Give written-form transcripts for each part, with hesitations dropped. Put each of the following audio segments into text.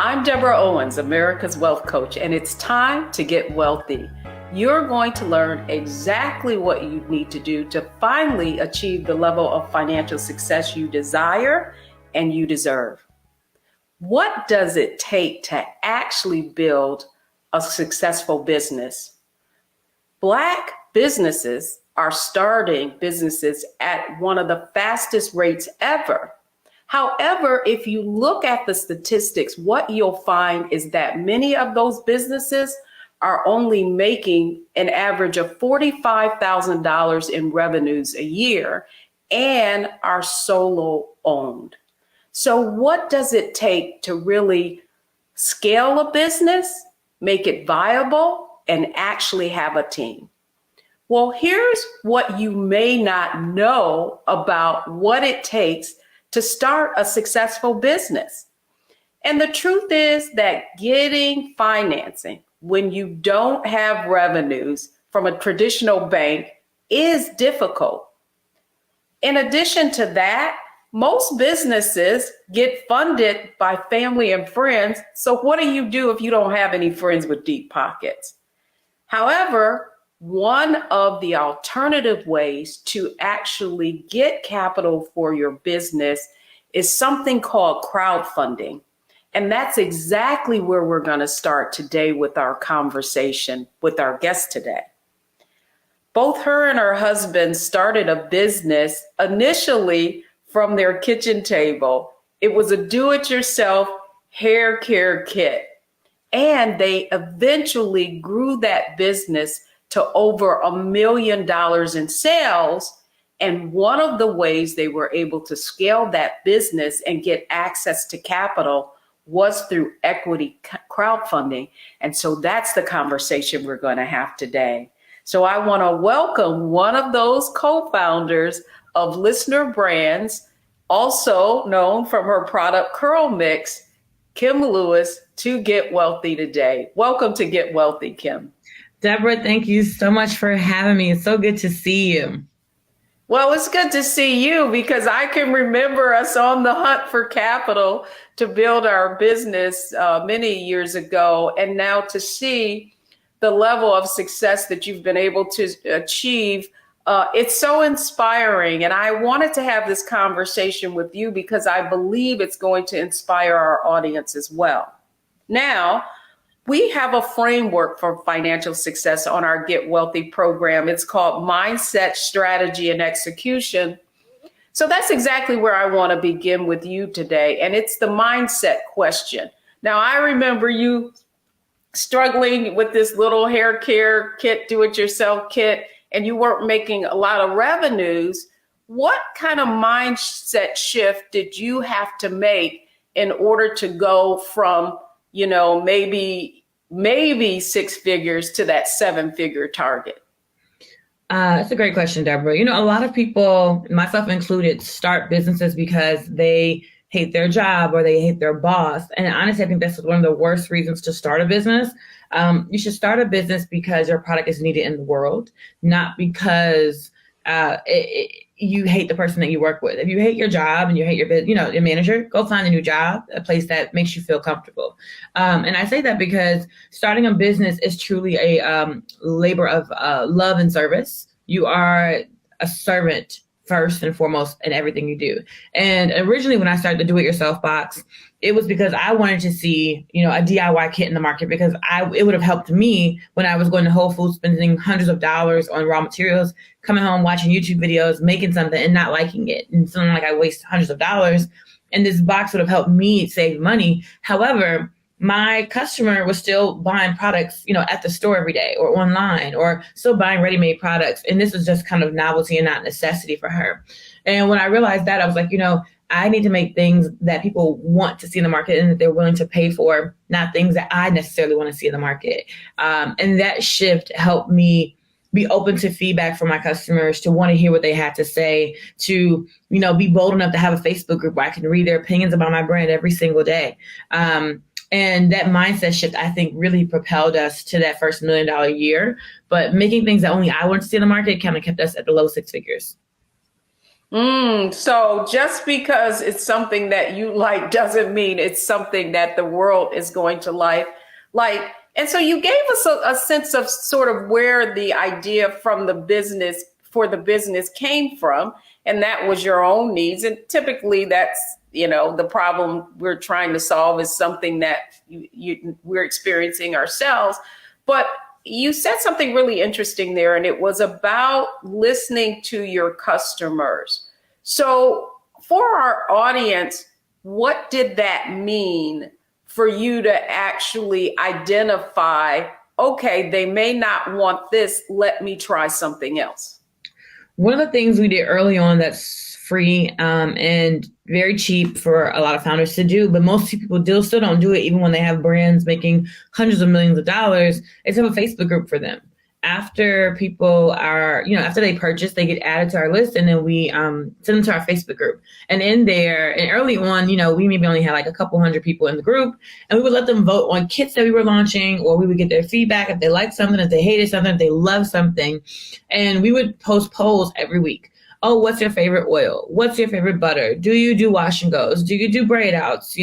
I'm Deborah Owens, America's Wealth Coach, and it's time to get wealthy. You're going to learn exactly what you need to do to finally achieve the level of financial success you desire and you deserve. What does it take to actually build a successful business? Black businesses are starting businesses at one of the fastest rates ever. However, if you look at the statistics, what you'll find is that many of those businesses are only making an average of $45,000 in revenues a year and are solo owned. So what does it take to really scale a business, make it viable, and actually have a team? Well, here's what you may not know about what it takes to start a successful business. And the truth is that getting financing when you don't have revenues from a traditional bank is difficult. In addition to that, most businesses get funded by family and friends. So what do you do if you don't have any friends with deep pockets? However, one of the alternative ways to actually get capital for your business is something called crowdfunding. And that's exactly where we're going to start today with our conversation with our guest today. Both her and her husband started a business initially from their kitchen table. It was a do-it-yourself hair care kit. And they eventually grew that business to over $1 million in sales. And one of the ways they were able to scale that business and get access to capital was through equity crowdfunding. And so that's the conversation we're going to have today. So I want to welcome one of those co-founders of Listener Brands, also known from her product Curl Mix, Kim Lewis, to Get Wealthy today. Welcome to Get Wealthy, Kim. Deborah, thank you so much for having me. It's so good to see you. Well, it's good to see you because I can remember us on the hunt for capital to build our business many years ago. And now to see the level of success that you've been able to achieve, it's so inspiring. And I wanted to have this conversation with you because I believe it's going to inspire our audience as well. Now, we have a framework for financial success on our Get Wealthy program. It's called Mindset, Strategy, and Execution. So that's exactly where I want to begin with you today. And it's the mindset question. Now, I remember you struggling with this little hair care kit, do-it-yourself kit, and you weren't making a lot of revenues. What kind of mindset shift did you have to make in order to go from maybe six figures to that seven-figure target? That's a great question, Deborah. A lot of people, myself included, start businesses because they hate their job or they hate their boss. And honestly, I think that's one of the worst reasons to start a business. You should start a business because your product is needed in the world, not because you hate the person that you work with. If you hate your job and you hate your manager, go find a new job, a place that makes you feel comfortable. And I say that because starting a business is truly a labor of love and service. You are a servant first and foremost in everything you do. And originally when I started the do-it-yourself box, it was because I wanted to see, a DIY kit in the market because it would have helped me when I was going to Whole Foods, spending hundreds of dollars on raw materials, coming home, watching YouTube videos, making something and not liking it. And feeling like I waste hundreds of dollars. And this box would have helped me save money. However, my customer was still buying products, at the store every day or online or still buying ready-made products. And this was just kind of novelty and not necessity for her. And when I realized that, I was like, I need to make things that people want to see in the market and that they're willing to pay for, not things that I necessarily want to see in the market. And that shift helped me be open to feedback from my customers, to want to hear what they had to say, to, be bold enough to have a Facebook group where I can read their opinions about my brand every single day. And that mindset shift, I think, really propelled us to that first $1 million year. But making things that only I wanted to see in the market kind of kept us at the low six figures. So just because it's something that you like doesn't mean it's something that the world is going to like. Like, and so you gave us a sense of sort of where the idea from the business for the business came from, and that was your own needs. And typically, that's the problem we're trying to solve is something that we're experiencing ourselves. But you said something really interesting there, and it was about listening to your customers. So, for our audience, what did that mean for you to actually identify, okay, they may not want this, let me try something else? One of the things we did early on that's free and very cheap for a lot of founders to do, but most people still don't do it even when they have brands making hundreds of millions of dollars, is have a Facebook group for them. After people are, after they purchase, they get added to our list, and then we send them to our Facebook group. And in there, and early on, we maybe only had like a couple hundred people in the group, and we would let them vote on kits that we were launching, or we would get their feedback if they liked something, if they hated something, if they loved something. And we would post polls every week. Oh, what's your favorite oil? What's your favorite butter? Do you do wash and goes? Do you do braid outs?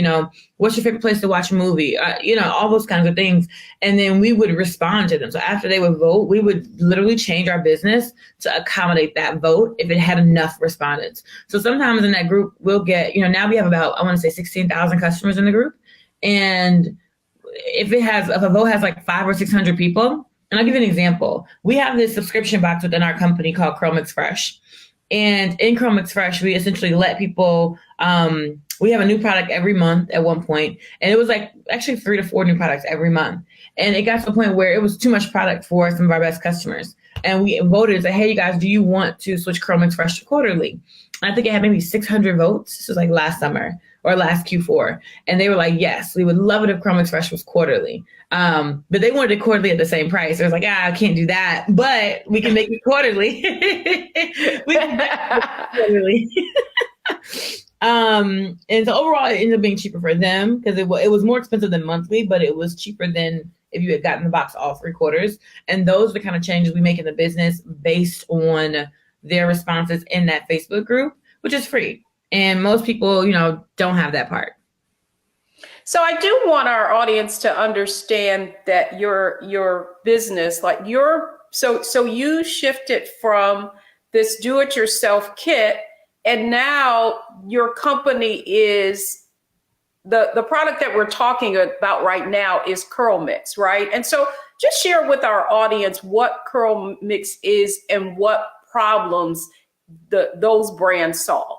What's your favorite place to watch a movie? All those kinds of things. And then we would respond to them. So after they would vote, we would literally change our business to accommodate that vote if it had enough respondents. So sometimes in that group, we'll get, now we have about, I want to say 16,000 customers in the group. And if a vote has like 500 or 600 people, and I'll give you an example. We have this subscription box within our company called Chromix Fresh. And in Chromix Fresh, we essentially let people, we have a new product every month at one point, and it was like actually 3 to 4 new products every month. And it got to a point where it was too much product for some of our best customers. And we voted and said, hey, you guys, do you want to switch Chromix Fresh to quarterly? And I think it had maybe 600 votes. This was like last summer or last Q4. And they were like, yes, we would love it if Chromix Fresh was quarterly. But they wanted it quarterly at the same price. It was like, I can't do that, but we can make it quarterly. We can make it quarterly. And so overall, it ended up being cheaper for them because it was more expensive than monthly, but it was cheaper than if you had gotten the box all 3 quarters. And those are the kind of changes we make in the business based on their responses in that Facebook group, which is free. And most people, don't have that part. So I do want our audience to understand that your business, like so you shifted from this do-it-yourself kit, and now your company is the product that we're talking about right now is Curl Mix, right? And so just share with our audience what Curl Mix is and what problems those brands solve.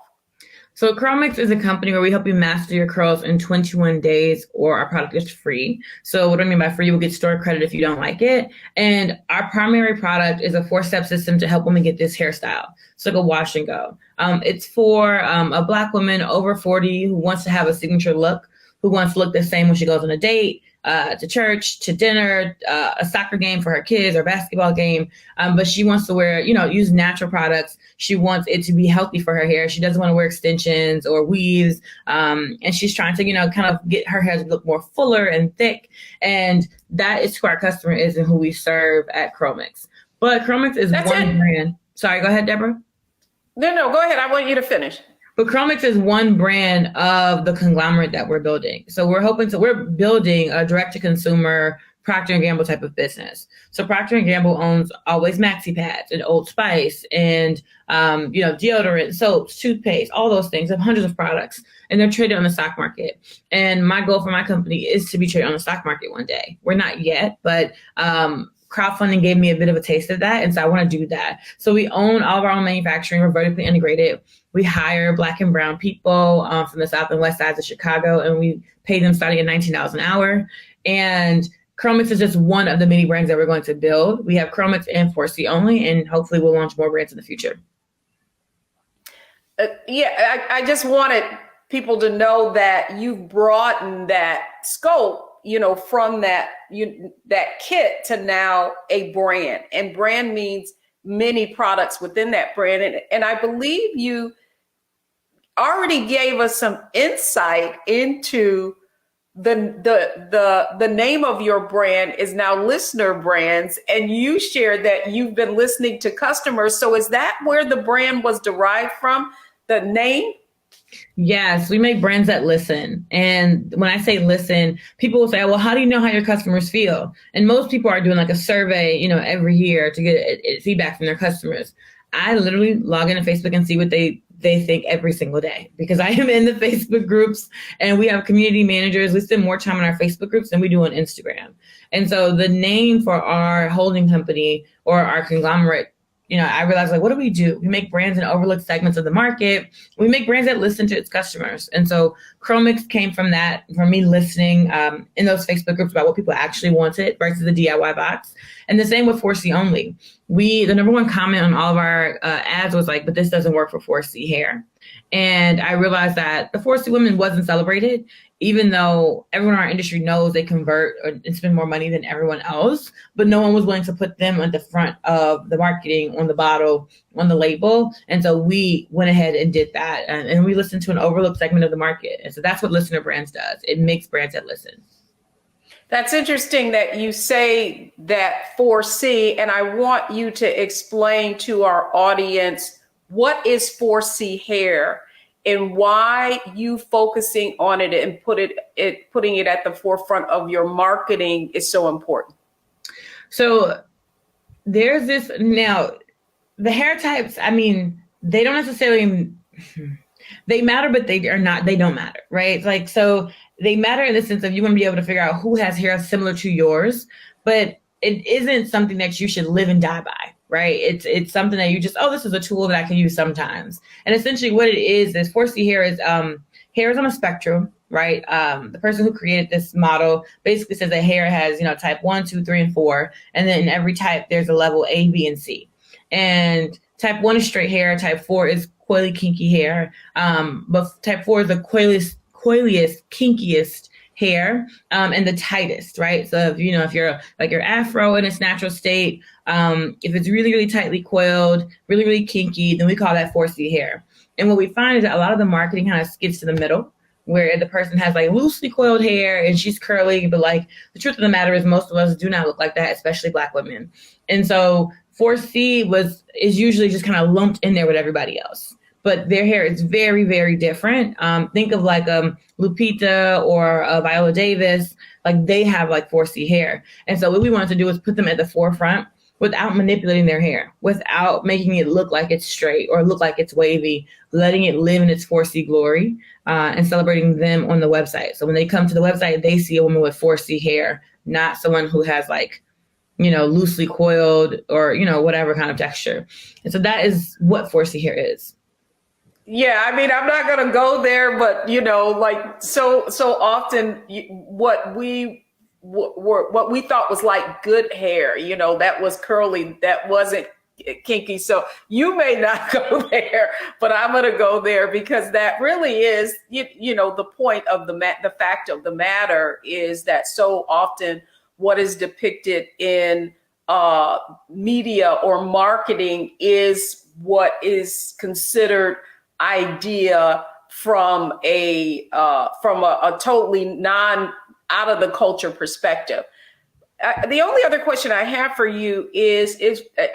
So Curlmix is a company where we help you master your curls in 21 days, or our product is free. So what I mean by free, you will get store credit if you don't like it. And our primary product is a 4-step system to help women get this hairstyle. It's like a wash and go. It's for a Black woman over 40 who wants to have a signature look, who wants to look the same when she goes on a date, to church, to dinner, a soccer game for her kids or basketball game. But she wants to wear, use natural products. She wants it to be healthy for her hair. She doesn't want to wear extensions or weaves. And she's trying to, kind of get her hair to look more fuller and thick. And that is who our customer is and who we serve at Chromix. But Chromix is one brand. Sorry, go ahead, Deborah. No, go ahead. I want you to finish. But Chromix is one brand of the conglomerate that we're building. So we're building a direct-to-consumer Procter & Gamble type of business. So Procter & Gamble owns Always Maxi Pads and Old Spice and, deodorant, soaps, toothpaste, all those things. They have hundreds of products, and they're traded on the stock market. And my goal for my company is to be traded on the stock market one day. We're not yet, but crowdfunding gave me a bit of a taste of that. And so I want to do that. So we own all of our own manufacturing. We're vertically integrated. We hire Black and brown people from the South and West sides of Chicago, and we pay them starting at $19 an hour. And Chromix is just one of the many brands that we're going to build. We have Chromix and 4C only, and hopefully we'll launch more brands in the future. I just wanted people to know that you've broadened that scope, from that kit to now a brand. And brand means many products within that brand. And I believe you already gave us some insight into the name of your brand is now Listener Brands, and you shared that you've been listening to customers. So is that where the brand was derived from, the name? Yes, we make brands that listen. And when I say listen, people will say, well, how do you know how your customers feel? And most people are doing like a survey, every year to get feedback from their customers. I literally log into Facebook and see what they think every single day, because I am in the Facebook groups and we have community managers. We spend more time on our Facebook groups than we do on Instagram. And so the name for our holding company or our conglomerate, I realized, like, what do? We make brands in overlooked segments of the market. We make brands that listen to its customers. And so Chromix came from that, from me listening in those Facebook groups about what people actually wanted versus the DIY box. And the same with 4C Only. The number one comment on all of our ads was like, but this doesn't work for 4C hair. And I realized that the 4C women wasn't celebrated, even though everyone in our industry knows they convert and spend more money than everyone else, but no one was willing to put them at the front of the marketing, on the bottle, on the label. And so we went ahead and did that. And we listened to an overlooked segment of the market. And so that's what Listener Brands does. It makes brands that listen. That's interesting that you say that 4C, and I want you to explain to our audience what is 4C hair and why you focusing on it and putting it at the forefront of your marketing is so important. So there's this, now the hair types, they don't necessarily, they matter, but they don't matter, right? Like, so they matter in the sense of you want to be able to figure out who has hair similar to yours, but it isn't something that you should live and die by, right? It's something that you just, this is a tool that I can use sometimes. And essentially what it is 4C hair is on a spectrum, right? The person who created this model basically says that hair has, type 1, 2, 3, and 4. And then in every type, there's a level A, B, and C. And type 1 is straight hair. Type 4 is coily, kinky hair. But type 4 is the coiliest, kinkiest hair, and the tightest, right? So if you're like your afro in its natural state, if it's really, really tightly coiled, really, really kinky, then we call that 4C hair. And what we find is that a lot of the marketing kind of skips to the middle, where the person has like loosely coiled hair and she's curly, but like the truth of the matter is most of us do not look like that, especially Black women. And so 4C is usually just kind of lumped in there with everybody else. But their hair is very, very different. Think of like Lupita or Viola Davis, like they have like 4C hair. And so what we wanted to do is put them at the forefront without manipulating their hair, without making it look like it's straight or look like it's wavy, letting it live in its 4C glory, and celebrating them on the website. So when they come to the website, they see a woman with 4C hair, not someone who has like, loosely coiled or, whatever kind of texture. And so that is what 4C hair is. Yeah, I'm not going to go there, but like so often what we thought was like good hair, that was curly, that wasn't kinky. So you may not go there, but I'm going to go there because that really is, the point of the fact of the matter is that so often what is depicted in media or marketing is what is considered idea from a totally out of the culture perspective. The only other question I have for you is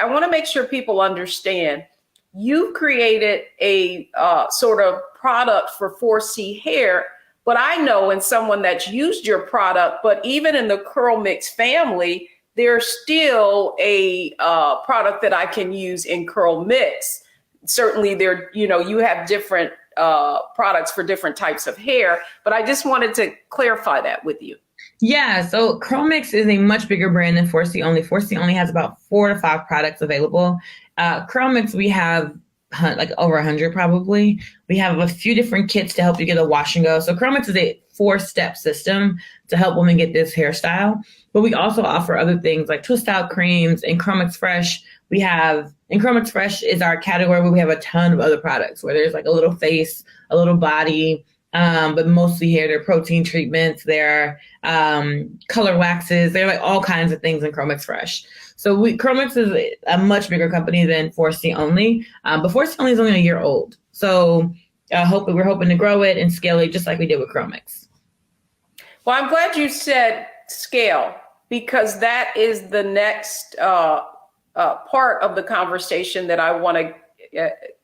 I want to make sure people understand you created a sort of product for 4C hair, but I know in someone that's used your product, but even in the Curl Mix family, there's still a product that I can use in Curl Mix. Certainly you have different products for different types of hair, but I just wanted to clarify that with you. Yeah, so Curl Mix is a much bigger brand than 4C Only. 4C Only has about 4 to 5 products available. Curl Mix, we have like over 100 probably. We have a few different kits to help you get a wash and go. So Curl Mix is a 4-step system to help women get this hairstyle. But we also offer other things like twist out creams and Curl Mix Fresh. And Curl Mix Fresh is our category where we have a ton of other products where there's like a little face, a little body, but mostly hair. There are protein treatments, there are color waxes, there are like all kinds of things in Curl Mix Fresh. So Curl Mix is a much bigger company than 4C Only, but 4C Only is only a year old. So we're hoping to grow it and scale it just like we did with Curl Mix. Well, I'm glad you said scale, because that is the next part of the conversation that I want to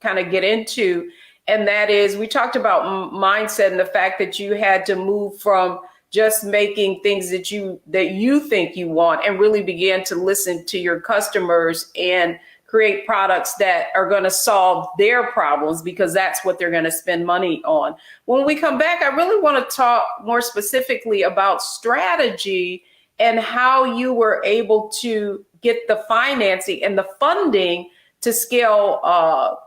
kind of get into. And that is, we talked about mindset and the fact that you had to move from just making things that you think you want, and really began to listen to your customers and create products that are going to solve their problems, because that's what they're going to spend money on. When we come back, I really want to talk more specifically about strategy and how you were able to get the financing and the funding to scale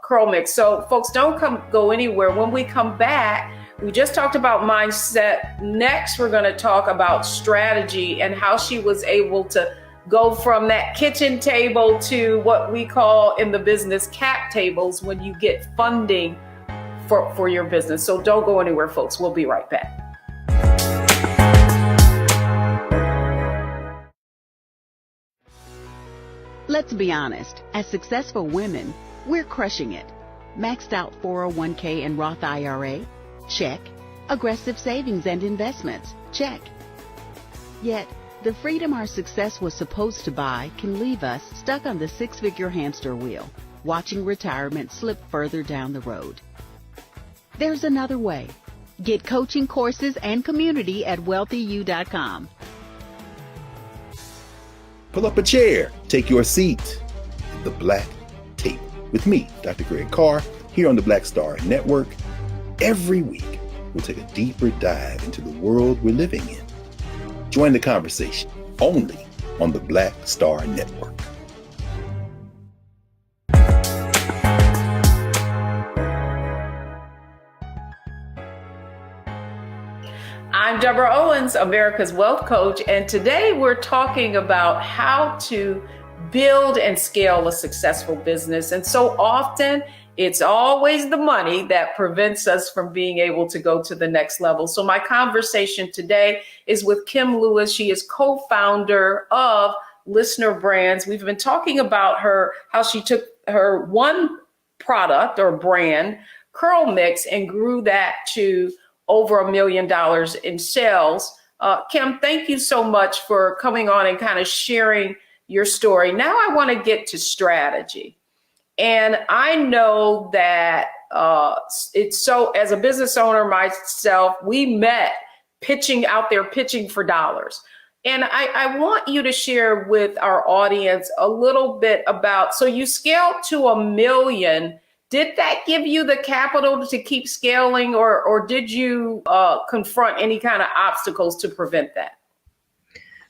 Curl Mix. So folks, don't go anywhere. When we come back, we just talked about mindset. Next, we're going to talk about strategy and how she was able to go from that kitchen table to what we call in the business cap tables when you get funding for your business. So don't go anywhere, folks. We'll be right back. Let's be honest, as successful women, we're crushing it. Maxed out 401k and Roth IRA? Check. Aggressive savings and investments? Check. Yet, the freedom our success was supposed to buy can leave us stuck on the six-figure hamster wheel, watching retirement slip further down the road. There's another way. Get coaching courses and community at wealthyu.com. Pull up a chair, take your seat at the Black Table with me, Dr. Greg Carr, here on the Black Star Network. Every week, we'll take a deeper dive into the world we're living in. Join the conversation only on the Black Star Network. I'm Deborah Owens, America's Wealth Coach, and today we're talking about how to build and scale a successful business. And so often, it's always the money that prevents us from being able to go to the next level. So my conversation today is with Kim Lewis. She is co-founder of Listener Brands. We've been talking about how she took her one product or brand, Curl Mix, and grew that to over $1 million in sales. Kim, thank you so much for coming on and kind of sharing your story. Now I want to get to strategy. And I know that it's so, as a business owner myself, we met pitching for dollars. And I want you to share with our audience a little bit about, so you scaled to $1 million. Did that give you the capital to keep scaling, or did you confront any kind of obstacles to prevent that?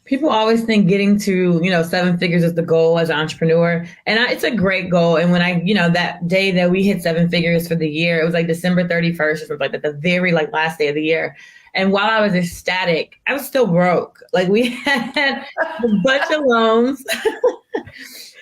People always think getting to, 7 figures is the goal as an entrepreneur. And it's a great goal. And when that day that we hit 7 figures for the year, it was like December 31st or something like that, the very last day of the year. And while I was ecstatic, I was still broke. Like, we had a bunch of loans.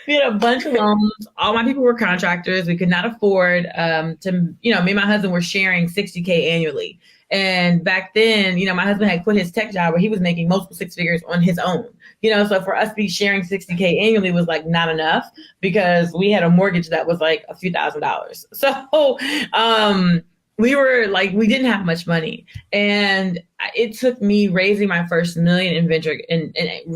We had a bunch of loans. All my people were contractors. We could not afford to, me and my husband were sharing $60K annually. And back then, my husband had quit his tech job where he was making multiple 6 figures on his own. So for us to be sharing $60K annually was not enough, because we had a mortgage that was a few $1,000s. So we didn't have much money. And it took me raising my first $1 million in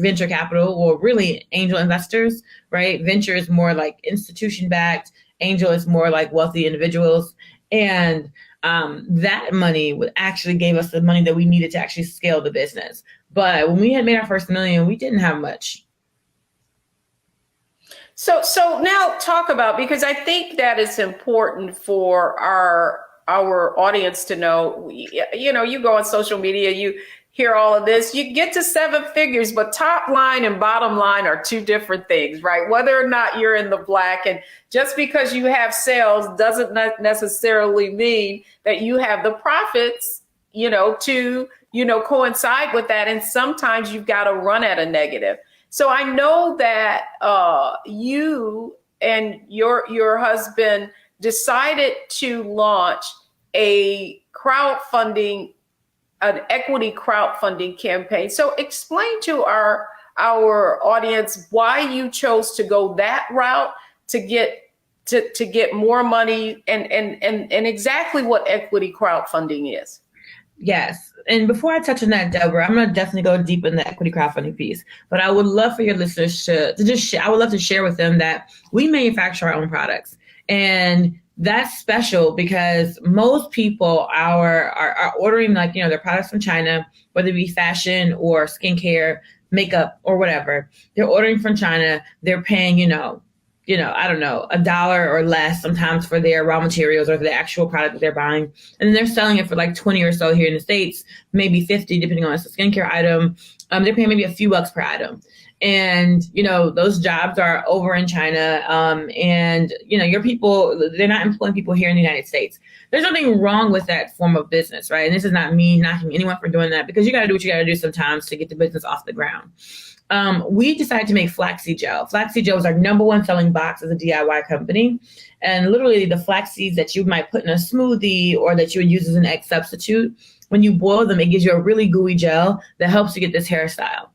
venture capital, or really angel investors, right? Venture is more like institution backed. Angel is more like wealthy individuals. And that money actually gave us the money that we needed to actually scale the business. But when we had made our first $1 million, we didn't have much. So now talk about, because I think that it's important for our audience to know, you go on social media, you hear all of this, you get to 7 figures, but top line and bottom line are two different things, right? Whether or not you're in the black, and just because you have sales doesn't necessarily mean that you have the profits, to, coincide with that. And sometimes you've got to run at a negative. So I know that you and your husband decided to launch an equity crowdfunding campaign. So explain to our audience why you chose to go that route to get more money, and exactly what equity crowdfunding is. Yes. And before I touch on that, Deborah, I'm going to definitely go deep in the equity crowdfunding piece. But I would love for your listeners to just I would love to share with them that we manufacture our own products. And that's special because most people are ordering their products from China, whether it be fashion or skincare, makeup or whatever. They're ordering from China. They're paying, I don't know, $1 or less sometimes for their raw materials or the actual product that they're buying. And then they're selling it for like 20 or so here in the States, maybe 50, depending on if it's a skincare item. They're paying maybe a few bucks per item. And, those jobs are over in China. And, your people, they're not employing people here in the United States. There's nothing wrong with that form of business, right? And this is not me knocking anyone for doing that, because you got to do what you got to do sometimes to get the business off the ground. We decided to make flaxseed gel. Flaxseed gel was our number one selling box as a DIY company. And literally the flax seeds that you might put in a smoothie or that you would use as an egg substitute, when you boil them, it gives you a really gooey gel that helps you get this hairstyle.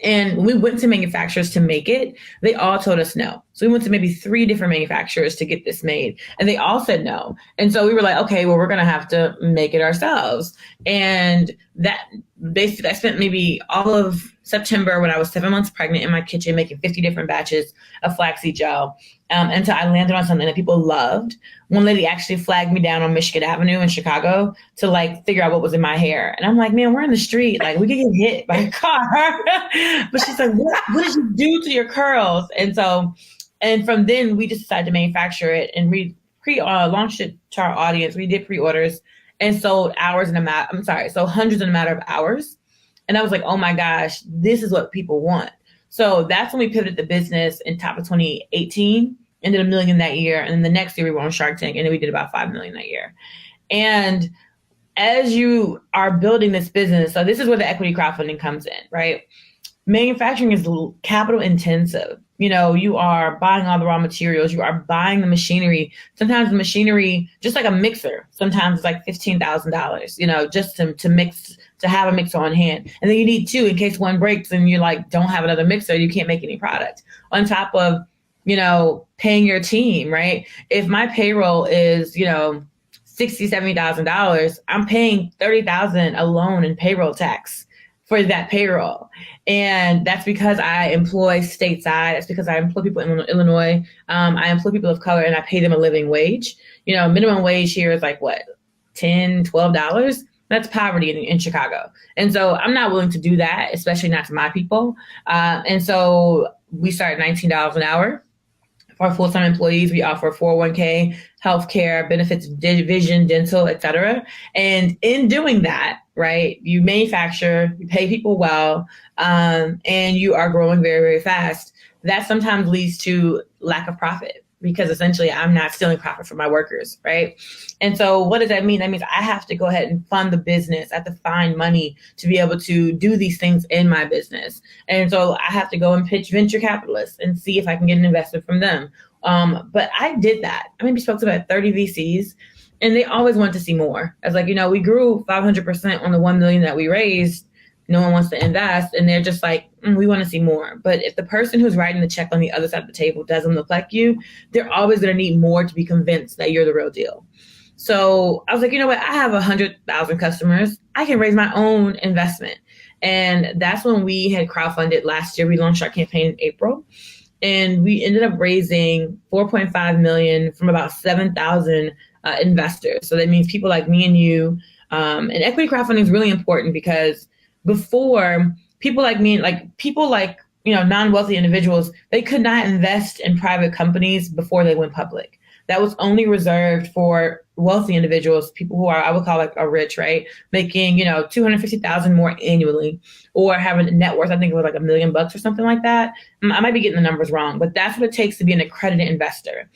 And when we went to manufacturers to make it, they all told us no. So we went to maybe 3 different manufacturers to get this made, and they all said no. And so we were like, okay, well, we're going to have to make it ourselves. And that basically, I spent maybe all of September when I was 7 months pregnant in my kitchen making 50 different batches of flaxseed gel until I landed on something that people loved. One lady actually flagged me down on Michigan Avenue in Chicago to figure out what was in my hair. And I'm like, man, we're in the street. We could get hit by a car. But she's like, what did you do to your curls? And from then we just decided to manufacture it, and we launched it to our audience. We did pre-orders and sold hundreds in a matter of hours. And I was like, oh my gosh, this is what people want. So that's when we pivoted the business in top of 2018 and did $1 million that year. And then the next year we were on Shark Tank, and then we did about $5 million that year. And as you are building this business, so this is where the equity crowdfunding comes in, right? Manufacturing is capital intensive. You are buying all the raw materials, you are buying the machinery. Sometimes the machinery, just like a mixer, sometimes it's like $15,000, just to mix, to have a mixer on hand. And then you need 2 in case one breaks and you don't have another mixer, you can't make any product. On top of, paying your team, right? If my payroll is, $60,000, $70,000, I'm paying $30,000 alone in payroll tax for that payroll. And that's because I employ stateside. That's because I employ people in Illinois. I employ people of color, and I pay them a living wage. Minimum wage here is $10, $12. That's poverty in Chicago. And so I'm not willing to do that, especially not to my people. And so we start $19 an hour. For our full-time employees, we offer 401k, healthcare, benefits, vision, dental, et cetera. And in doing that, right, you manufacture, you pay people well, and you are growing very, very fast. That sometimes leads to lack of profit, because essentially I'm not stealing profit from my workers, right? And so what does that mean? That means I have to go ahead and fund the business. I have to find money to be able to do these things in my business. And so I have to go and pitch venture capitalists and see if I can get an investment from them. But I did that. I maybe spoke to about 30 VCs, and they always wanted to see more. I was like, we grew 500% on the $1 million that we raised. No one wants to invest. And they're just like, we want to see more. But if the person who's writing the check on the other side of the table doesn't look like you, they're always going to need more to be convinced that you're the real deal. So I was like, I have 100,000 customers. I can raise my own investment. And that's when we had crowdfunded last year. We launched our campaign in April. And we ended up raising $4.5 million from about 7,000 investors. So that means people like me and you. And equity crowdfunding is really important, because before, people like me, non-wealthy individuals, they could not invest in private companies before they went public. That was only reserved for wealthy individuals, people who are, I would call are rich, right? Making, $250,000 more annually, or having a net worth, I think it was $1 million or something like that. I might be getting the numbers wrong, but that's what it takes to be an accredited investor.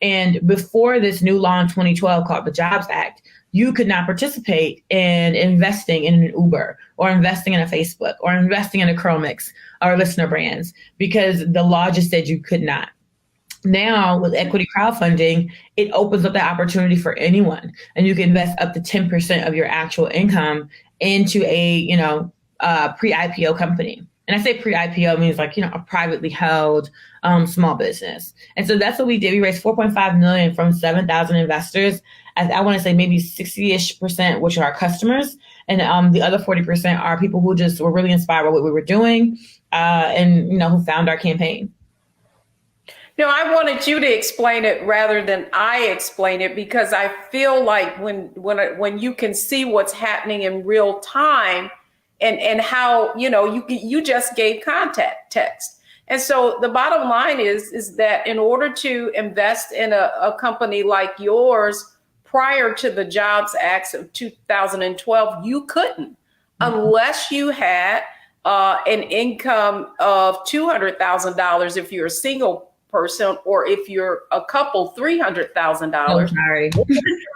And before this new law in 2012 called the Jobs Act, you could not participate in investing in an Uber, or investing in a Facebook, or investing in a Curl Mix or listener brands, because the law just said you could not. Now with equity crowdfunding, it opens up the opportunity for anyone, and you can invest up to 10% of your actual income into a pre-IPO company. And I say pre-IPO means a privately held small business. And so that's what we did. We raised $4.5 million from 7,000 investors. I want to say maybe 60-ish%, which are our customers. And the other 40% are people who just were really inspired by what we were doing, and who found our campaign. No, I wanted you to explain it rather than I explain it, because I feel like when you can see what's happening in real time, and how you just gave context. And so the bottom line is that in order to invest in a company like yours prior to the Jobs Act of 2012, you couldn't, unless you had an income of $200,000 if you're a single person, or if you're a couple, $300,000. Sorry.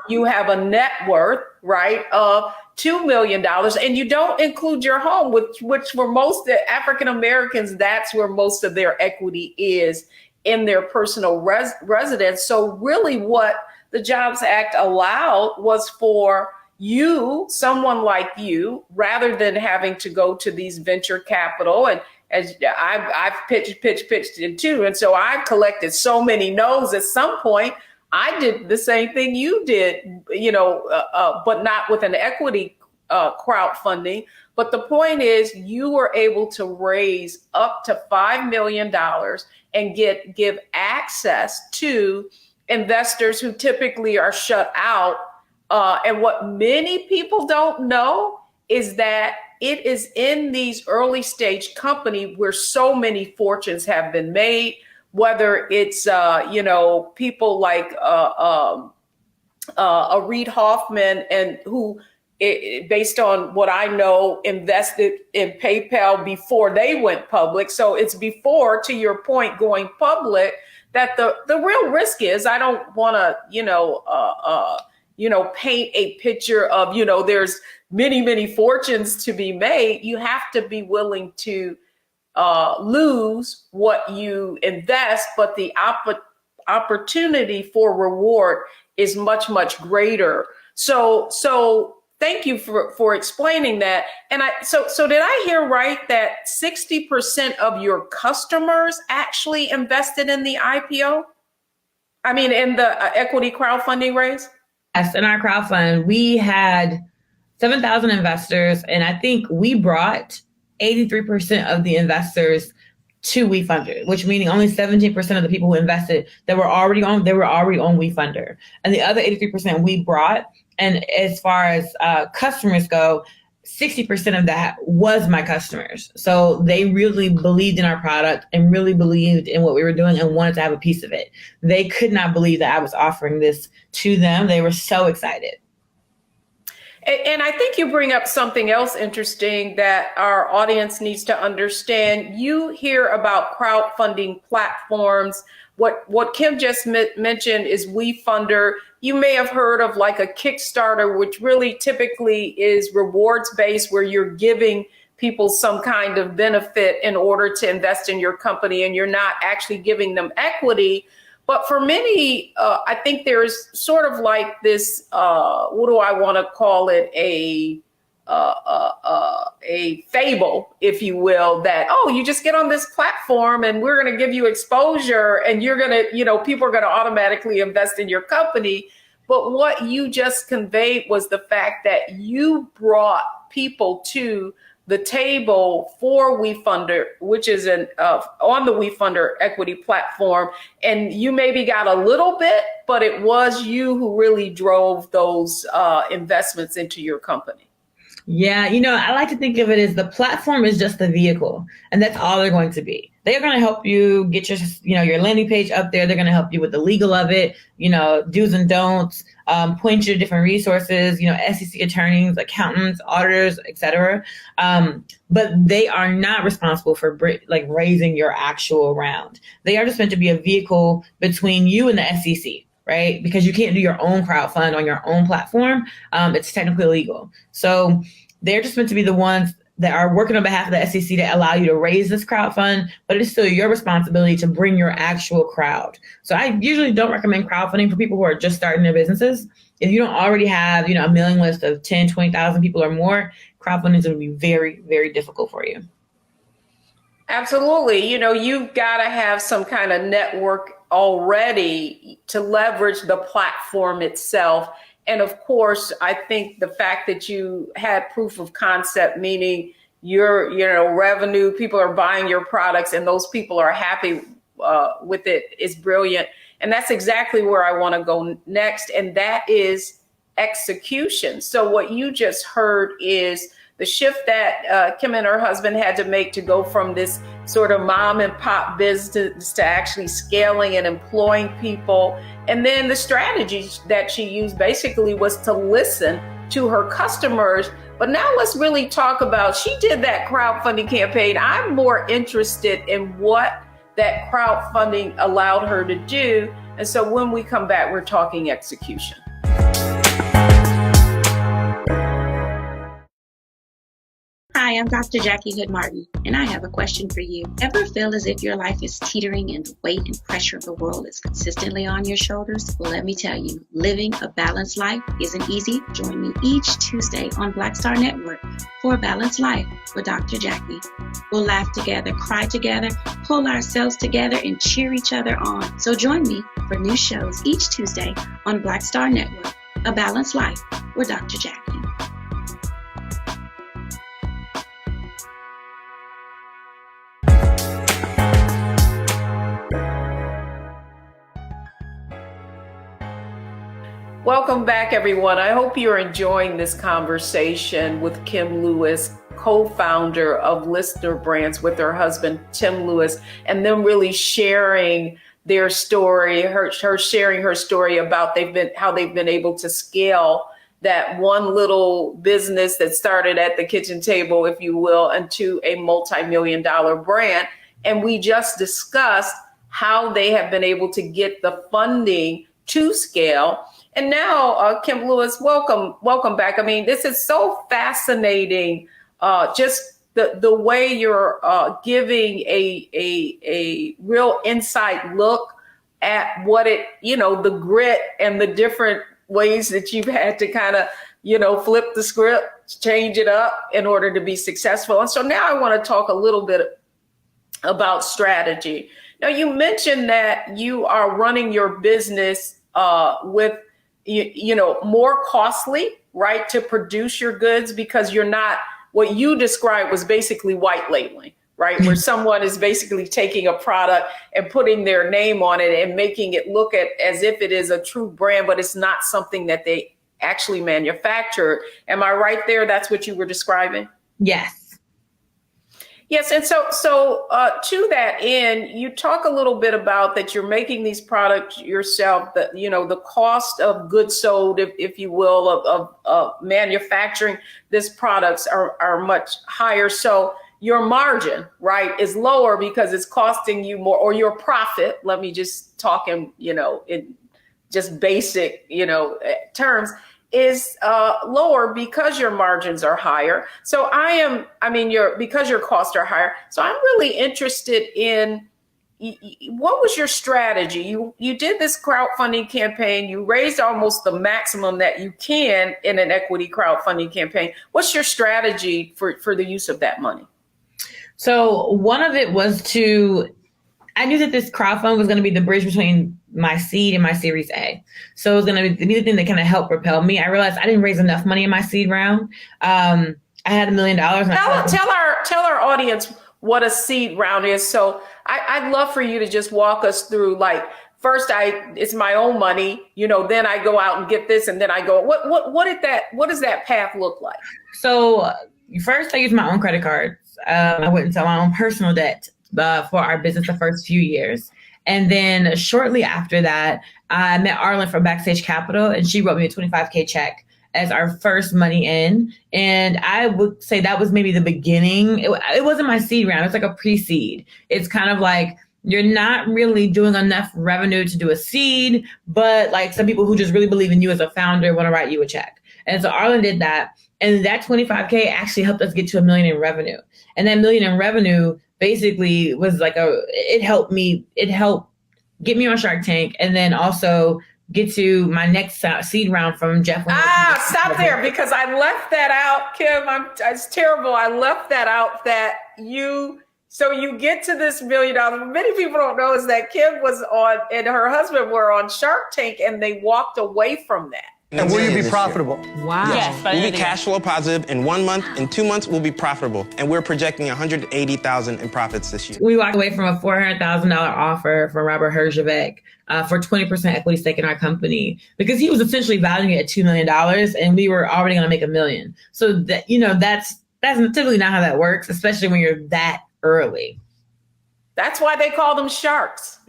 You have a net worth, right, of $2 million, and you don't include your home, which for most African Americans, that's where most of their equity is, in their personal residence. So really what the Jobs Act allowed was for you, someone like you, rather than having to go to these venture capital, and as I've pitched it too. And so I've collected so many no's. At some point, I did the same thing you did, but not with an equity crowdfunding. But the point is, you were able to raise up to $5 million and give access to investors who typically are shut out. And what many people don't know is that it is in these early stage companies where so many fortunes have been made, whether it's, people like Reid Hoffman, and who, based on what I know, invested in PayPal before they went public. So it's before, to your point, going public, that the real risk is, I don't want to, paint a picture of, there's many fortunes to be made. You have to be willing to lose what you invest, but the opportunity for reward is much greater. So thank you for explaining that. And so did I hear right that 60% of your customers actually invested in the IPO? I mean, in the equity crowdfunding raise? Yes, in our crowdfund, we had 7,000 investors, and I think we brought 83% of the investors to WeFunder, which meaning only 17% of the people who invested that were already on WeFunder, and the other 83% we brought. And as far as customers go, 60% of that was my customers. So they really believed in our product and really believed in what we were doing and wanted to have a piece of it. They could not believe that I was offering this to them. They were so excited. And I think you bring up something else interesting that our audience needs to understand. You hear about crowdfunding platforms. What Kim just mentioned is WeFunder. You may have heard of like a Kickstarter, which really typically is rewards based, where you're giving people some kind of benefit in order to invest in your company, and you're not actually giving them equity. But for many, I think there's sort of like this, what do I want to call it, a fable, if you will, that, you just get on this platform and we're going to give you exposure and you're going to, people are going to automatically invest in your company. But what you just conveyed was the fact that you brought people to the table for WeFunder, which is on the WeFunder equity platform. And you maybe got a little bit, but it was you who really drove those investments into your company. Yeah, I like to think of it as the platform is just the vehicle, and that's all they're going to be. They're going to help you get your landing page up there. They're going to help you with the legal of it, do's and don'ts, point you to different resources, SEC attorneys, accountants, auditors, etc. But they are not responsible for raising your actual round. They are just meant to be a vehicle between you and the SEC. Right? Because you can't do your own crowdfund on your own platform. It's technically illegal. So they're just meant to be the ones that are working on behalf of the SEC to allow you to raise this crowdfund, but it's still your responsibility to bring your actual crowd. So I usually don't recommend crowdfunding for people who are just starting their businesses. If you don't already have, a mailing list of 10, 20,000 people or more, crowdfunding is going to be very, very difficult for you. Absolutely. You've got to have some kind of network already to leverage the platform itself. And of course, I think the fact that you had proof of concept, meaning your, revenue, people are buying your products and those people are happy with it, is brilliant. And that's exactly where I want to go next. And that is execution. So what you just heard is the shift that Kim and her husband had to make to go from this sort of mom and pop business to actually scaling and employing people. And then the strategy that she used basically was to listen to her customers. But now let's really talk about, she did that crowdfunding campaign. I'm more interested in what that crowdfunding allowed her to do. And so when we come back, we're talking execution. Hi, I'm Dr. Jackie Hood Martin, and I have a question for you. Ever feel as if your life is teetering and the weight and pressure of the world is consistently on your shoulders? Well, let me tell you, living a balanced life isn't easy. Join me each Tuesday on Black Star Network for A Balanced Life with Dr. Jackie. We'll laugh together, cry together, pull ourselves together, and cheer each other on. So join me for new shows each Tuesday on Black Star Network, A Balanced Life with Dr. Jackie. Welcome back, everyone. I hope you're enjoying this conversation with Kim Lewis, co-founder of Listener Brands, with her husband, Tim Lewis, and them really sharing their story, her sharing her story about how they've been able to scale that one little business that started at the kitchen table, if you will, into a multi-million-dollar brand. And we just discussed how they have been able to get the funding to scale. And now, Kim Lewis, welcome back. I mean, this is so fascinating. Just the way you're giving a real insight look at what the grit and the different ways that you've had to kind of, flip the script, change it up in order to be successful. And so now I want to talk a little bit about strategy. Now, you mentioned that you are running your business with more costly, right, to produce your goods, because you're not, what you described was basically white labeling, right? Where someone is basically taking a product and putting their name on it and making it look as if it is a true brand, but it's not something that they actually manufactured. Am I right there? That's what you were describing? Yes. Yes. And so to that end, you talk a little bit about that you're making these products yourself, that, the cost of goods sold, if you will, of manufacturing these products are much higher. So your margin, right, is lower because it's costing you more, or your profit. Let me just talk in just basic, terms, is lower because your margins are higher. So because your costs are higher. So I'm really interested in what was your strategy? You did this crowdfunding campaign. You raised almost the maximum that you can in an equity crowdfunding campaign. What's your strategy for the use of that money? So one of it was I knew that this crowdfund was going to be the bridge between my seed and my Series A. So it was going to be the thing that kind of helped propel me. I realized I didn't raise enough money in my seed round. I had $1 million. Tell our audience what a seed round is. So I'd love for you to just walk us through, like, first it's my own money, then I go out and get this, and then I go, what does that path look like? So first I used my own credit cards. I went into my own personal debt for our business the first few years. And then shortly after that, I met Arlen from Backstage Capital, and she wrote me a $25K check as our first money in. And I would say that was maybe the beginning. It wasn't my seed round. It's like a pre-seed. It's kind of like, you're not really doing enough revenue to do a seed, but like some people who just really believe in you as a founder want to write you a check. And so Arlen did that. And that $25K actually helped us get to $1 million in revenue. And that $1 million in revenue basically was like it helped get me on Shark Tank, and then also get to my next seed round from Jeff. Stop there, because I left that out, Kim. It's terrible. I left that out, so you get to this $1 million. What many people don't know is that Kim was on, and her husband were on Shark Tank, and they walked away from that. And will you be profitable? Wow. Yes, we'll be cash flow positive in 1 month. In 2 months, we'll be profitable. And we're projecting $180,000 in profits this year. We walked away from a $400,000 offer from Robert Herjavec for 20% equity stake in our company because he was essentially valuing it at $2 million and we were already going to make $1 million. So that, that's typically not how that works, especially when you're that early. That's why they call them sharks.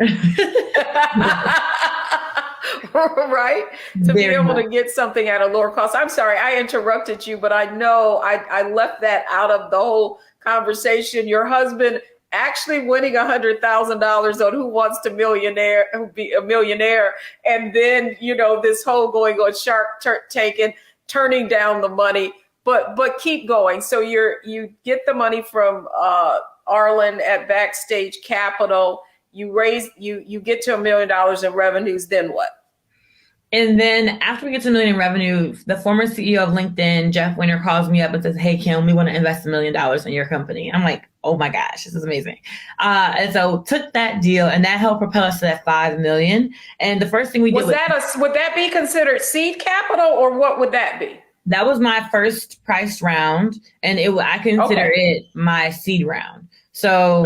Right? To be able to get something at a lower cost. I'm sorry, I interrupted you, but I know I left that out of the whole conversation. Your husband actually winning $100,000 on Who Wants to Be a Millionaire. And then, this whole going on Shark Tank, turning down the money, but keep going. So you get the money from Arlen at Backstage Capital. You get to $1 million in revenues, then what? And then after we get to $1 million in revenue, the former CEO of LinkedIn, Jeff Winter, calls me up and says, "Hey, Kim, we want to invest $1 million in your company." I'm like, oh my gosh, this is amazing. And so took that deal and that helped propel us to that $5 million. And the first thing we did would that be considered seed capital or what would that be? That was my first priced round and I consider it my seed round. So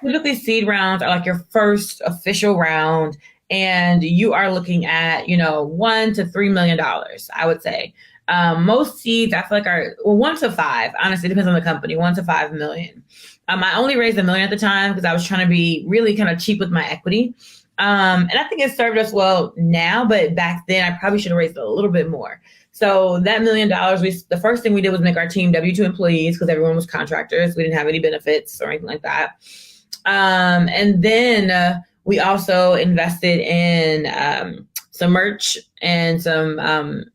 typically seed rounds are like your first official round. And you are looking at, $1 to $3 million, I would say. Most seeds, I feel like are 1 to 5. Honestly, it depends on the company. 1 to 5 million. I only raised $1 million at the time because I was trying to be really kind of cheap with my equity. And I think it served us well now, but back then I probably should have raised a little bit more. So that $1 million, the first thing we did was make our team W-2 employees because everyone was contractors. We didn't have any benefits or anything like that. And then we also invested in some merch and some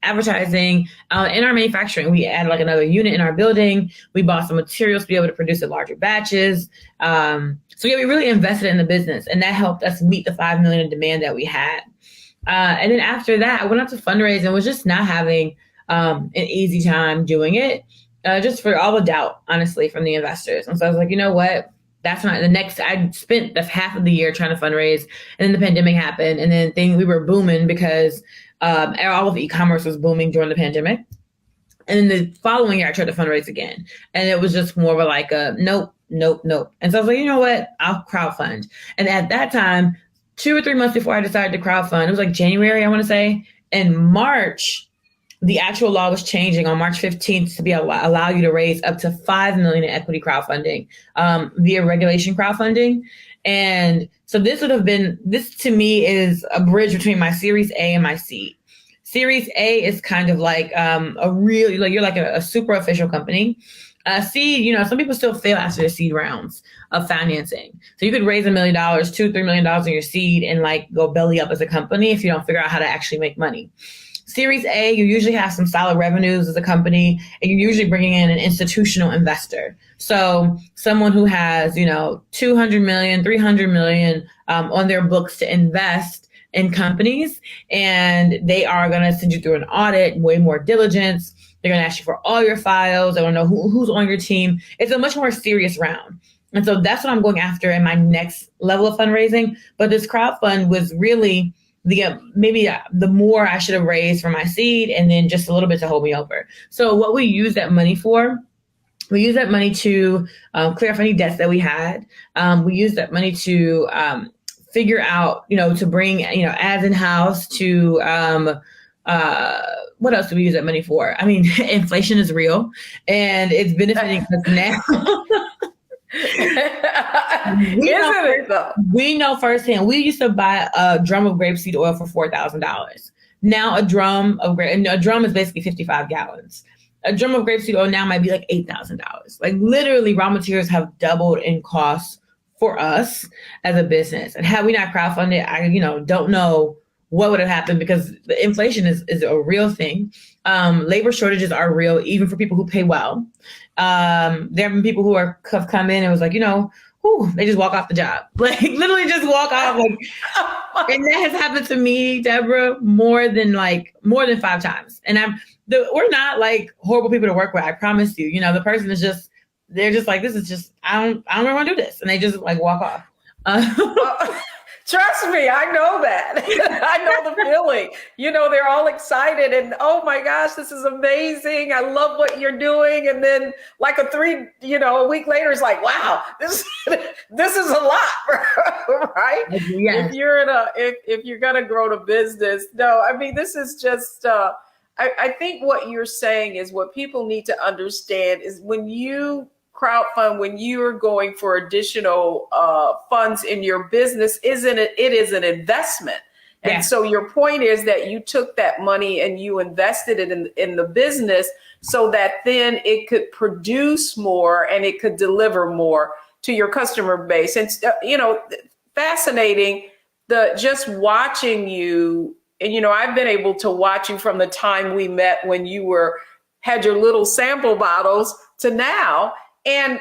advertising in our manufacturing. We added like another unit in our building. We bought some materials to be able to produce in larger batches. So we really invested in the business, and that helped us meet the $5 million in demand that we had. And then after that, I went out to fundraise and was just not having an easy time doing it, just for all the doubt, honestly, from the investors. And so I was like, you know what? That's not I spent the half of the year trying to fundraise, and then the pandemic happened, and then we were booming because all of e-commerce was booming during the pandemic. And then the following year I tried to fundraise again, and it was just more of a nope. And so I was like, you know what? I'll crowdfund. And at that time, 2 or 3 months before I decided to crowdfund, it was like January, I want to say, in March, the actual law was changing on March 15th to allow you to raise up to $5 million in equity crowdfunding via regulation crowdfunding. And so this to me is a bridge between my Series A and my seed. Series A is kind of like you're like a super official company. Seed, some people still fail after the seed rounds of financing. So you could raise $1 million, $2-3 million in your seed and go belly up as a company if you don't figure out how to actually make money. Series A, you usually have some solid revenues as a company, and you're usually bringing in an institutional investor. So someone who has, $200 million, $300 million on their books to invest in companies, and they are going to send you through an audit, way more diligence. They're going to ask you for all your files. They want to know who's on your team. It's a much more serious round. And so that's what I'm going after in my next level of fundraising. But this crowdfund was really the more I should have raised for my seed, and then just a little bit to hold me over. So what we use that money for, we use that money to clear up any debts that we had. We use that money to figure out, to bring, ads in-house to, what else do we use that money for? I mean, inflation is real and it's benefiting us now. We know firsthand. We used to buy a drum of grapeseed oil for $4,000. Now a drum is basically 55 gallons. A drum of grapeseed oil now might be like $8,000. Like literally raw materials have doubled in cost for us as a business. And had we not crowdfunded, I don't know what would have happened because the inflation is a real thing. Labor shortages are real, even for people who pay well. There have been people who have come in and was like, they just walk off the job, like literally just walk off. And that has happened to me, Deborah, more than 5 times. And we're not like horrible people to work with. I promise you, the person is just, they're just like, this is just, I don't really want to do this. And they just walk off. Trust me, I know that. I know the feeling. They're all excited and, oh my gosh, this is amazing. I love what you're doing. And then like a week later, it's like, wow, this is a lot, right? Yes. If you're going to grow the business. No, I mean, this is just, I think what you're saying is what people need to understand is when you crowdfund, when you're going for additional funds in your business, it is an investment. And Yeah. so your point is that you took that money and you invested it in the business so that then it could produce more and it could deliver more to your customer base. And, fascinating, just watching you. And, I've been able to watch you from the time we met when you had your little sample bottles to now. And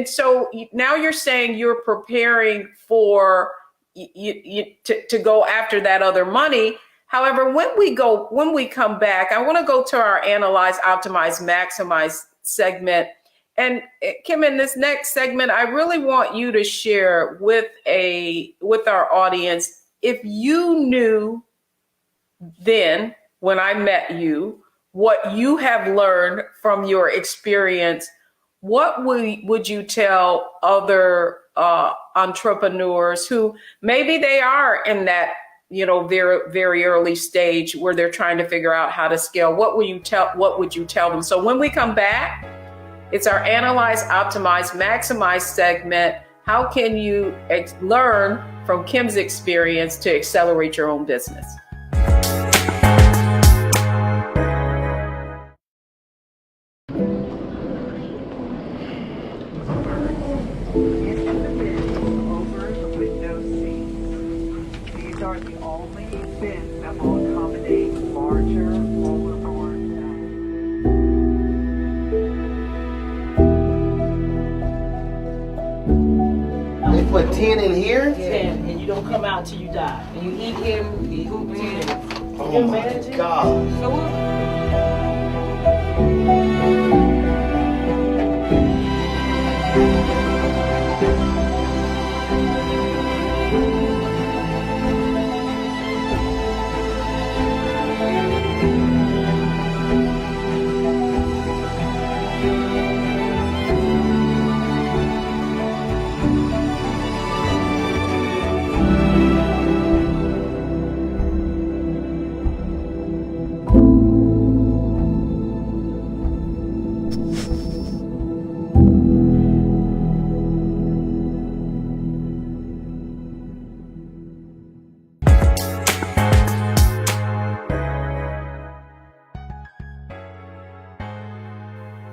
so now you're saying you're preparing for to go after that other money. However, when we come back, I want to go to our Analyze, Optimize, Maximize segment. And Kim, in this next segment, I really want you to share with our audience, if you knew then when I met you, what you have learned from your experience, what would you tell other entrepreneurs who maybe they are in that, very, very early stage where they're trying to figure out how to scale? What would you tell them? So when we come back, it's our Analyze, Optimize, Maximize segment. How can you learn from Kim's experience to accelerate your own business? Are the only bins that will accommodate larger overboard bags. They put 10 in here? 10, and you don't come out till you die. And you eat him, you eat 10. Oh my God.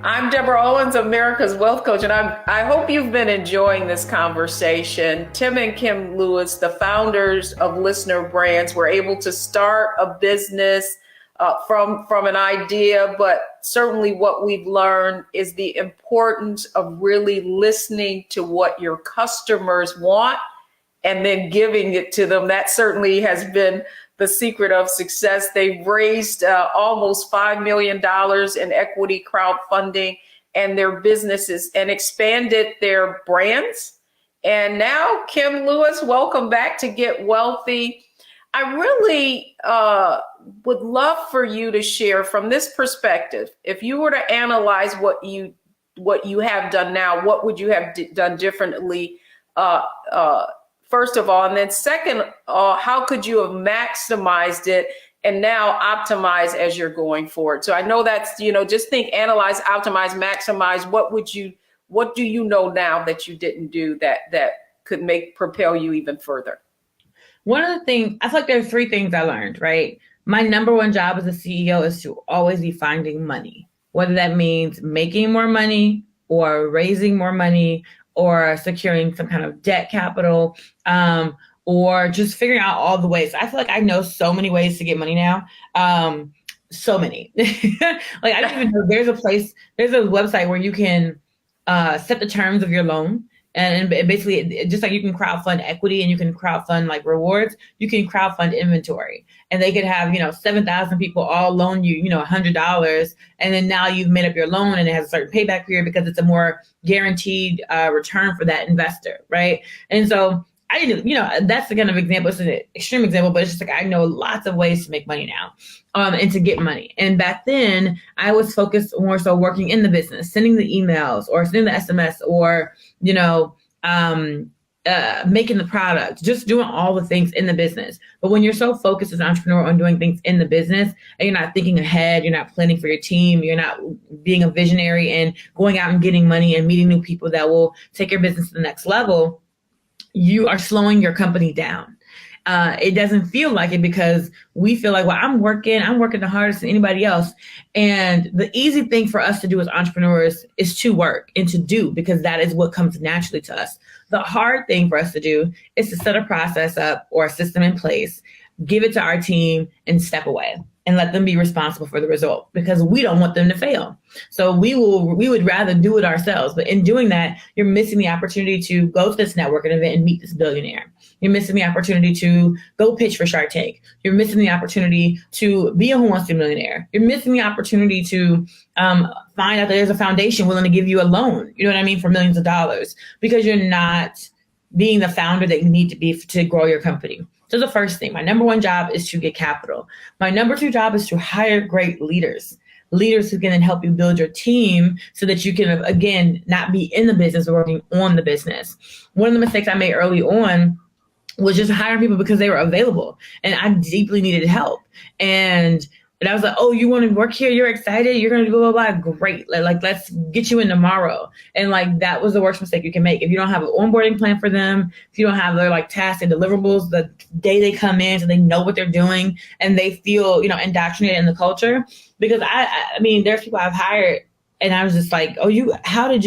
I'm Deborah Owens, America's Wealth Coach, and I hope you've been enjoying this conversation. Tim and Kim Lewis, the founders of Listener Brands, were able to start a business from an idea, but certainly what we've learned is the importance of really listening to what your customers want and then giving it to them. That certainly has been the secret of success. They've raised almost $5 million in equity crowdfunding and their businesses and expanded their brands. And now, Kim Lewis, welcome back to Get Wealthy. I really would love for you to share from this perspective. If you were to analyze what you have done now, what would you have done differently? First of all, and then second, how could you have maximized it and now optimize as you're going forward? So I know that's, just think, analyze, optimize, maximize. What do you know now that you didn't do that could propel you even further? One of the things, I feel like there are three things I learned, right? My number one job as a CEO is to always be finding money, whether that means making more money or raising more money or securing some kind of debt capital, or just figuring out all the ways. I feel like I know so many ways to get money now. So many. Like, I don't even know, there's a website where you can set the terms of your loan. And basically, just like you can crowdfund equity and you can crowdfund like rewards, you can crowdfund inventory. And they could have, 7,000 people all loan you, $100. And then now you've made up your loan and it has a certain payback period because it's a more guaranteed return for that investor, right? And so I didn't, that's the kind of example. It's an extreme example, but it's just like I know lots of ways to make money now, and to get money. And back then, I was focused more so working in the business, sending the emails or sending the SMS or making the product, just doing all the things in the business. But when you're so focused as an entrepreneur on doing things in the business and you're not thinking ahead, you're not planning for your team, you're not being a visionary and going out and getting money and meeting new people that will take your business to the next level, you are slowing your company down. It doesn't feel like it because we feel like, well, I'm working the hardest than anybody else. And the easy thing for us to do as entrepreneurs is to work and to do, because that is what comes naturally to us. The hard thing for us to do is to set a process up or a system in place, give it to our team and step away and let them be responsible for the result, because we don't want them to fail. So we would rather do it ourselves. But in doing that, you're missing the opportunity to go to this networking event and meet this billionaire. You're missing the opportunity to go pitch for Shark Tank. You're missing the opportunity to be a Who Wants to Be a Millionaire. You're missing the opportunity to find out that there's a foundation willing to give you a loan, you know what I mean, for millions of dollars, because you're not being the founder that you need to be to grow your company. So the first thing, my number one job is to get capital. My number two job is to hire great leaders who can then help you build your team so that you can, again, not be in the business or working on the business. One of the mistakes I made early on was just hiring people because they were available and I deeply needed help. And I was like, oh, you want to work here? You're excited? You're going to do blah, blah, blah. Great. Like, let's get you in tomorrow. And like, that was the worst mistake you can make. If you don't have an onboarding plan for them, if you don't have their like tasks and deliverables the day they come in so they know what they're doing and they feel, indoctrinated in the culture. Because I mean, there's people I've hired and I was just like, oh, how did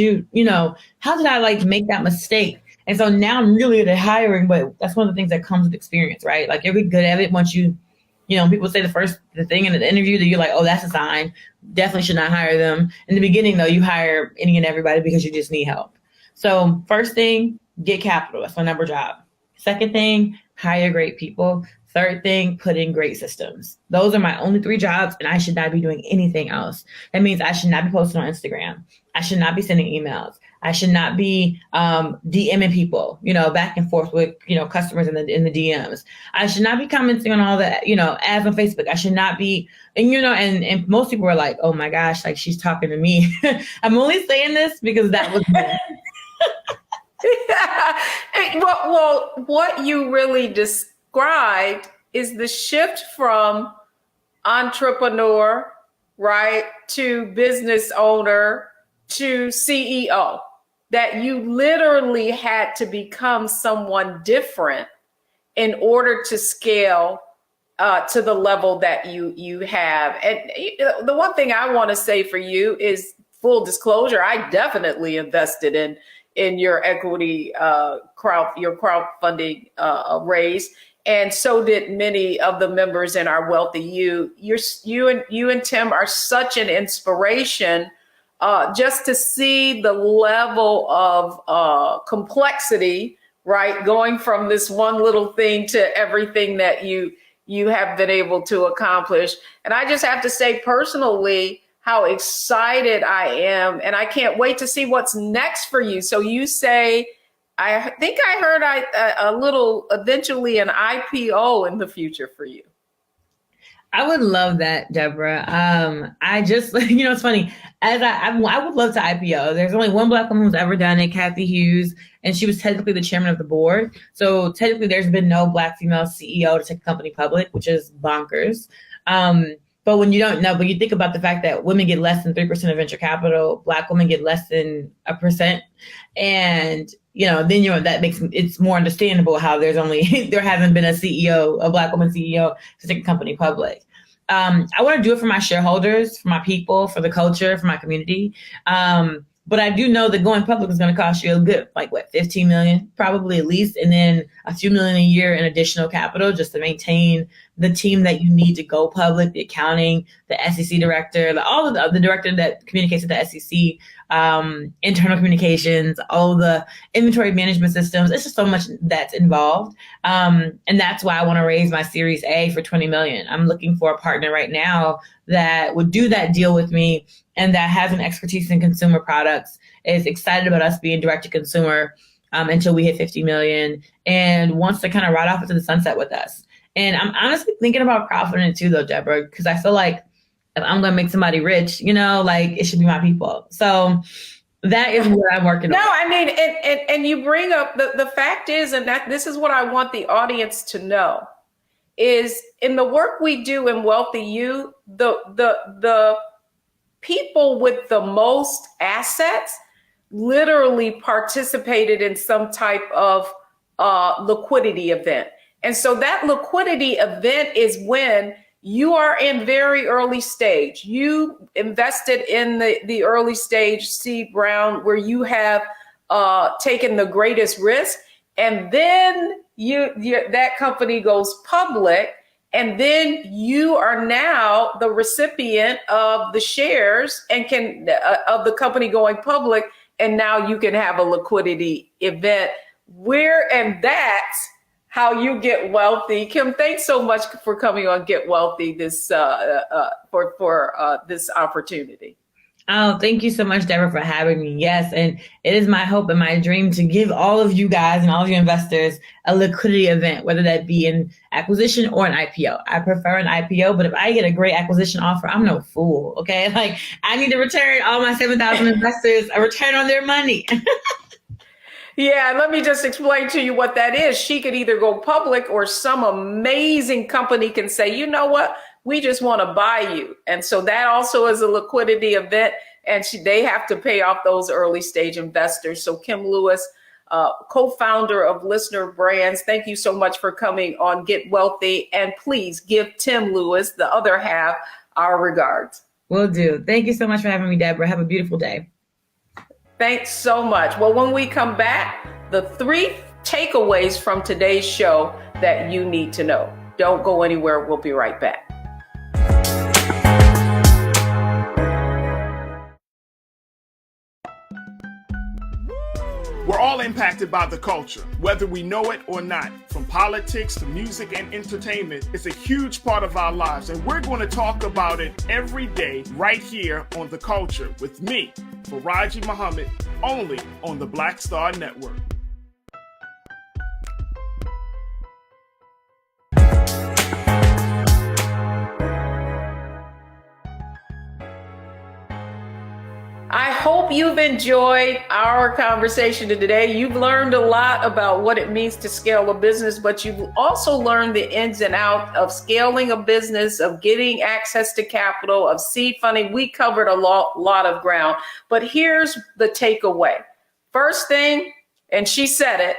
I like make that mistake? And so now I'm really good at hiring, but that's one of the things that comes with experience, right? Like you're good at it once people say the thing in the interview that you're like, oh, that's a sign. Definitely should not hire them. In the beginning, though, you hire any and everybody because you just need help. So first thing, get capital. That's my number job. Second thing, hire great people. Third thing, put in great systems. Those are my only three jobs, and I should not be doing anything else. That means I should not be posting on Instagram. I should not be sending emails. I should not be DMing people, back and forth with, customers in the DMs. I should not be commenting on all the, ads on Facebook. I should not be, and most people are like, oh my gosh, like she's talking to me. I'm only saying this because that was me. Well, what you really described is the shift from entrepreneur, right, to business owner to CEO, that you literally had to become someone different in order to scale to the level that you have. And the one thing I want to say for you is full disclosure. I definitely invested in your equity your crowdfunding raise. And so did many of the members in our Wealthy You. You and Tim are such an inspiration. Just to see the level of complexity, right, going from this one little thing to everything that you have been able to accomplish. And I just have to say personally how excited I am, and I can't wait to see what's next for you. So you say, I think I heard a little eventually an IPO in the future for you. I would love that, Deborah. I just, it's funny. As I would love to IPO. There's only one Black woman who's ever done it, Kathy Hughes, and she was technically the chairman of the board. So technically, there's been no Black female CEO to take a company public, which is bonkers. But when you don't know, but you think about the fact that women get less than 3% of venture capital, Black women get less than 1%, and then that makes it's more understandable how there hasn't been a Black woman CEO to take a company public. I want to do it for my shareholders, for my people, for the culture, for my community. But I do know that going public is going to cost you a good, $15 million, probably at least, and then a few million a year in additional capital just to maintain the team that you need to go public, the accounting, the SEC director, all of the director that communicates with the SEC, internal communications, all the inventory management systems. It's just so much that's involved. And that's why I want to raise my Series A for $20 million. I'm looking for a partner right now that would do that deal with me and that has an expertise in consumer products, is excited about us being direct to consumer, until we hit 50 million and wants to kind of ride off into the sunset with us. And I'm honestly thinking about crowdfunding it too, though, Deborah, because I feel like if I'm going to make somebody rich, like it should be my people. So that is what I'm working on. No, I mean, and you bring up the fact is, and that this is what I want the audience to know, is in the work we do in Wealthy You, the people with the most assets literally participated in some type of liquidity event. And so that liquidity event is when you are in very early stage. You invested in the early stage seed round where you have taken the greatest risk. And then that company goes public. And then you are now the recipient of the shares and of the company going public. And now you can have a liquidity event and that's how you get wealthy. Kim, thanks so much for coming on Get Wealthy for this opportunity. Oh, thank you so much, Deborah, for having me. Yes, and it is my hope and my dream to give all of you guys and all of your investors a liquidity event, whether that be an acquisition or an IPO. I prefer an IPO, but if I get a great acquisition offer, I'm no fool, okay? Like, I need to return all my 7,000 investors a return on their money. Yeah, let me just explain to you what that is. She could either go public or some amazing company can say, you know what, we just want to buy you. And so that also is a liquidity event, and they have to pay off those early stage investors. So Kim Lewis, co-founder of Listener Brands, thank you so much for coming on Get Wealthy. And please give Tim Lewis, the other half, our regards. Will do. Thank you so much for having me, Deborah. Have a beautiful day. Thanks so much. Well, when we come back, the 3 takeaways from today's show that you need to know. Don't go anywhere. We'll be right back. We're all impacted by the culture, whether we know it or not. From politics to music and entertainment, it's a huge part of our lives, and we're going to talk about it every day right here on The Culture with me, Faraji Muhammad, only on the Black Star Network. I hope you've enjoyed our conversation today. You've learned a lot about what it means to scale a business, but you've also learned the ins and outs of scaling a business, of getting access to capital, of seed funding. We covered a lot of ground, but here's the takeaway. First thing, and she said it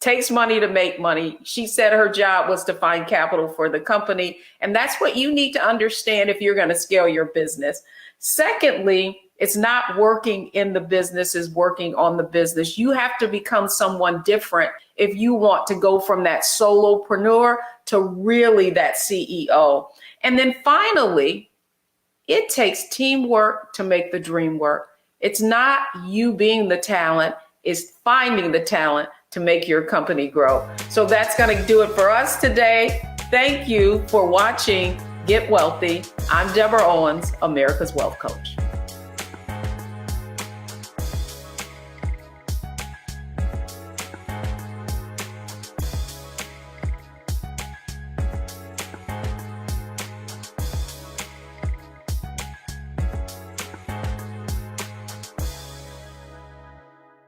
takes money to make money. She said her job was to find capital for the company, and that's what you need to understand if you're going to scale your business. Secondly, it's not working in the business, is working on the business. You have to become someone different if you want to go from that solopreneur to really that CEO. And then finally, it takes teamwork to make the dream work. It's not you being the talent, it's finding the talent to make your company grow. So that's going to do it for us today. Thank you for watching Get Wealthy. I'm Deborah Owens, America's Wealth Coach.